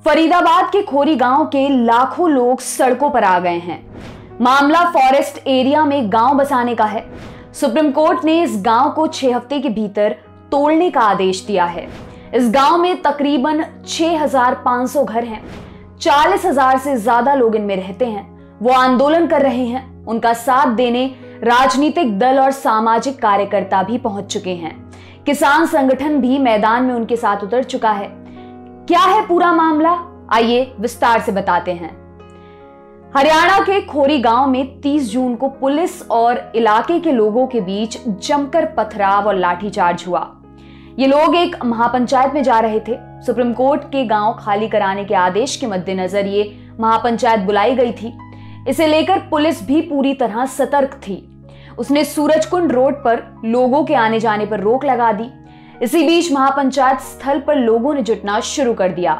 फरीदाबाद के खोरी गांव के लाखों लोग सड़कों पर आ गए हैं। मामला फॉरेस्ट एरिया में गांव बसाने का है। सुप्रीम कोर्ट ने इस गांव को 6 हफ्ते के भीतर तोड़ने का आदेश दिया है। इस गांव में तकरीबन 6,500 घर हैं। 40,000 से ज्यादा लोग इनमें रहते हैं। वो आंदोलन कर रहे हैं। उनका साथ देने राजनीतिक दल और सामाजिक कार्यकर्ता भी पहुंच चुके हैं। किसान संगठन भी मैदान में उनके साथ उतर चुका है। क्या है पूरा मामला, आइए विस्तार से बताते हैं। हरियाणा के खोरी गांव में 30 जून को पुलिस और इलाके के लोगों के बीच जमकर पथराव और लाठीचार्ज हुआ। ये लोग एक महापंचायत में जा रहे थे। सुप्रीम कोर्ट के गांव खाली कराने के आदेश के मद्देनजर ये महापंचायत बुलाई गई थी। इसे लेकर पुलिस भी पूरी तरह सतर्क थी। उसने सूरजकुंड रोड पर लोगों के आने जाने पर रोक लगा दी। इसी बीच महापंचायत स्थल पर लोगों ने जुटना शुरू कर दिया।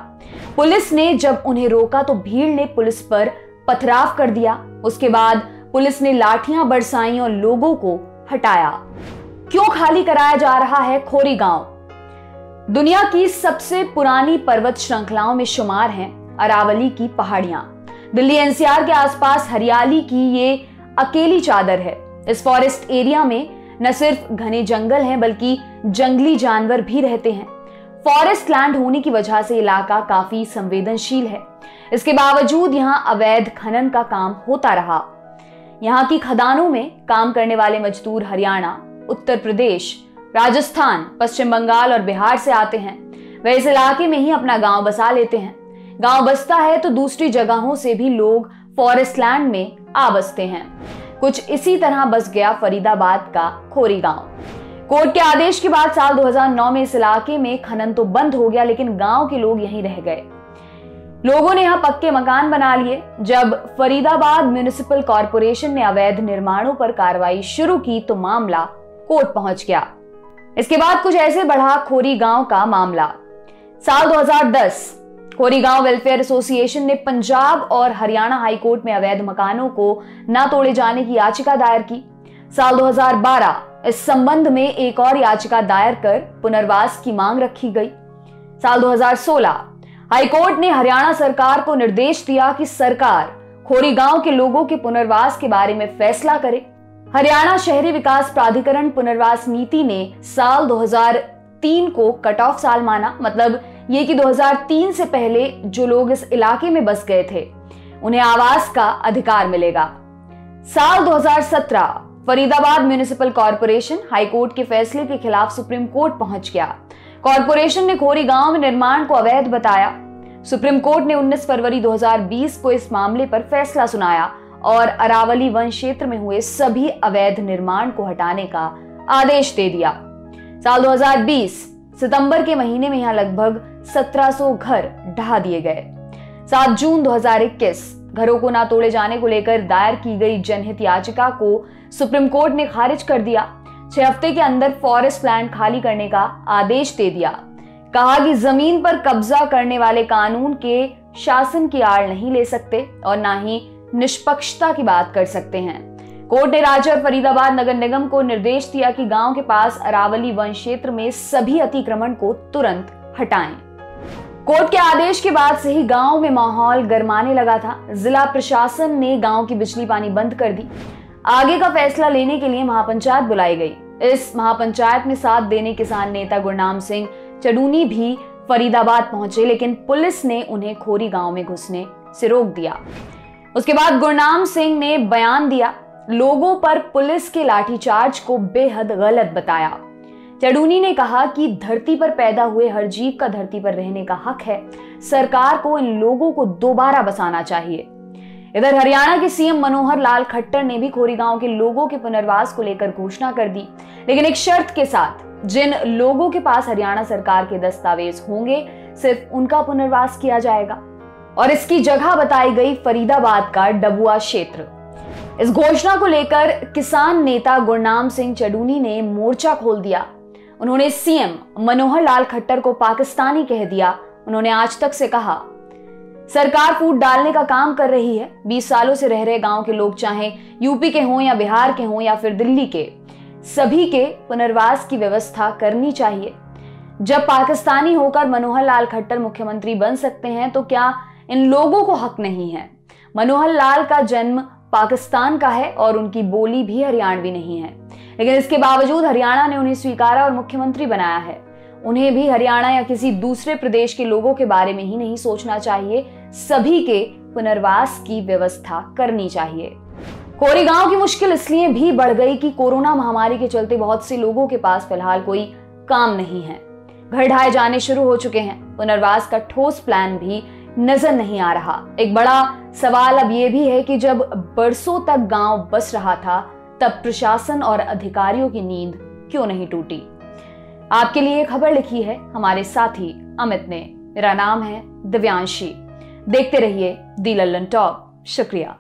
पुलिस ने जब उन्हें रोका तो भीड़ ने पुलिस पर पथराव कर दिया। उसके बाद पुलिस ने लाठियां बरसाई और लोगों को हटाया। क्यों खाली कराया जा रहा है खोरी गांव? दुनिया की सबसे पुरानी पर्वत श्रृंखलाओं में शुमार हैं अरावली की पहाड़ियां। दिल्ली एनसीआर के आसपास हरियाली की ये अकेली चादर है। इस फॉरेस्ट एरिया में न सिर्फ घने जंगल हैं बल्कि जंगली जानवर भी रहते हैं। फॉरेस्ट लैंड होने की वजह से इलाका काफी संवेदनशील है। इसके बावजूद यहां अवैध खनन का काम होता रहा। यहां की खदानों में काम करने वाले मजदूर हरियाणा, उत्तर प्रदेश, राजस्थान, पश्चिम बंगाल और बिहार से आते हैं। वे इस इलाके में ही अपना गांव बसा लेते हैं। गांव बसता है तो दूसरी जगहों से भी लोग फॉरेस्ट लैंड में आ बसते हैं। कुछ इसी तरह बस गया फरीदाबाद का खोरी गांव। कोर्ट के आदेश के बाद साल 2009 में इस इलाके में खनन तो बंद हो गया, लेकिन गांव के लोग यहीं रह गए। लोगों ने यहां पक्के मकान बना लिए। जब फरीदाबाद म्युनिसिपल कॉर्पोरेशन ने अवैध निर्माणों पर कार्रवाई शुरू की तो मामला कोर्ट पहुंच गया। इसके बाद कुछ ऐसे बढ़ा खोरी गांव का मामला। साल 2010 खोरी गांव वेलफेयर एसोसिएशन ने पंजाब और हरियाणा हाईकोर्ट में अवैध मकानों को न तोड़े जाने की याचिका दायर की। साल 2012 इस संबंध में एक और याचिका दायर कर पुनर्वास की मांग रखी गई। साल 2016 हाईकोर्ट ने हरियाणा सरकार को निर्देश दिया कि सरकार खोरी गांव के लोगों के पुनर्वास के बारे में फैसला करे। हरियाणा शहरी विकास प्राधिकरण पुनर्वास नीति ने साल 2003 को कट ऑफ साल माना। मतलब ये कि 2003 से पहले जो लोग इस इलाके में बस गए थे उन्हें आवास का अधिकार मिलेगा। साल 2017 फरीदाबाद म्युनिसिपल कॉर्पोरेशन हाईकोर्ट के फैसले के खिलाफ सुप्रीम कोर्ट पहुंच गया। कॉर्पोरेशन ने खोरी गांव में निर्माण को अवैध बताया। सुप्रीम कोर्ट ने 19 फरवरी 2020 को इस मामले पर फैसला सुनाया और अरावली वन क्षेत्र में हुए सभी अवैध निर्माण को हटाने का आदेश दे दिया। साल 2020 सितंबर के महीने में यहां लगभग 1700 घर ढहा दिए गए। 7 जून 2021 घरों को ना तोड़े जाने को लेकर दायर की गई जनहित याचिका को सुप्रीम कोर्ट ने खारिज कर दिया। 6 हफ्ते के अंदर फॉरेस्ट लैंड खाली करने का आदेश दे दिया। कहा कि जमीन पर कब्जा करने वाले कानून के शासन की आड़ नहीं ले सकते और ना ही निष्पक्षता की बात कर सकते हैं। कोर्ट ने राज्य और फरीदाबाद नगर निगम को निर्देश दिया कि गांव के पास अरावली वन क्षेत्र में सभी अतिक्रमण को तुरंत हटाएं। कोर्ट के आदेश के बाद से ही गांव में माहौल गरमाने लगा था। जिला प्रशासन ने गांव की बिजली पानी बंद कर दी। आगे का फैसला लेने के लिए महापंचायत बुलाई गई। इस महापंचायत में साथ देने किसान नेता गुरनाम सिंह चडूनी भी फरीदाबाद पहुंचे, लेकिन पुलिस ने उन्हें खोरी गांव में घुसने से रोक दिया। उसके बाद गुरनाम सिंह ने बयान दिया। लोगों पर पुलिस के लाठीचार्ज को बेहद गलत बताया। चडूनी ने कहा कि धरती पर पैदा हुए हर जीव का धरती पर रहने का हक है। सरकार को इन लोगों को दोबारा बसाना चाहिए। इधर हरियाणा के सीएम मनोहर लाल खट्टर ने भी खोरी गांव के लोगों के पुनर्वास को लेकर घोषणा कर दी, लेकिन एक शर्त के साथ। जिन लोगों के पास हरियाणा सरकार के दस्तावेज होंगे सिर्फ उनका पुनर्वास किया जाएगा और इसकी जगह बताई गई फरीदाबाद का डबुआ क्षेत्र। इस घोषणा को लेकर किसान नेता गुरनाम सिंह चडूनी ने मोर्चा खोल दिया। उन्होंने सीएम मनोहर लाल खट्टर को पाकिस्तानी कह दिया। उन्होंने आज तक से कहा, सरकार फूट डालने का काम कर रही है। 20 सालों से रह रहे गांव के लोग चाहे यूपी के हों या बिहार के हों या फिर दिल्ली के, सभी के पुनर्वास की व्यवस्था करनी चाहिए। जब पाकिस्तानी होकर मनोहर लाल खट्टर मुख्यमंत्री बन सकते हैं तो क्या इन लोगों को हक नहीं है? मनोहर लाल का जन्म पाकिस्तान का है और उनकी बोली भी हरियाणवी नहीं है, लेकिन इसके बावजूद हरियाणा ने उन्हें स्वीकारा और मुख्यमंत्री बनाया है। उन्हें भी हरियाणा या किसी दूसरे प्रदेश के लोगों के बारे में ही नहीं सोचना चाहिए, सभी के पुनर्वास की व्यवस्था करनी चाहिए। कोरेगांव की मुश्किल इसलिए भी बढ़ गई कि कोरोना महामारी के चलते बहुत से लोगों के पास फिलहाल कोई काम नहीं है। घर ढाए जाने शुरू हो चुके हैं, पुनर्वास का ठोस प्लान भी नजर नहीं आ रहा। एक बड़ा सवाल अब यह भी है कि जब बरसों तक गांव बस रहा था, तब प्रशासन और अधिकारियों की नींद क्यों नहीं टूटी? आपके लिए खबर लिखी है हमारे साथी अमित ने। मेरा नाम है दिव्यांशी। देखते रहिए दी लल्लन टॉक। शुक्रिया।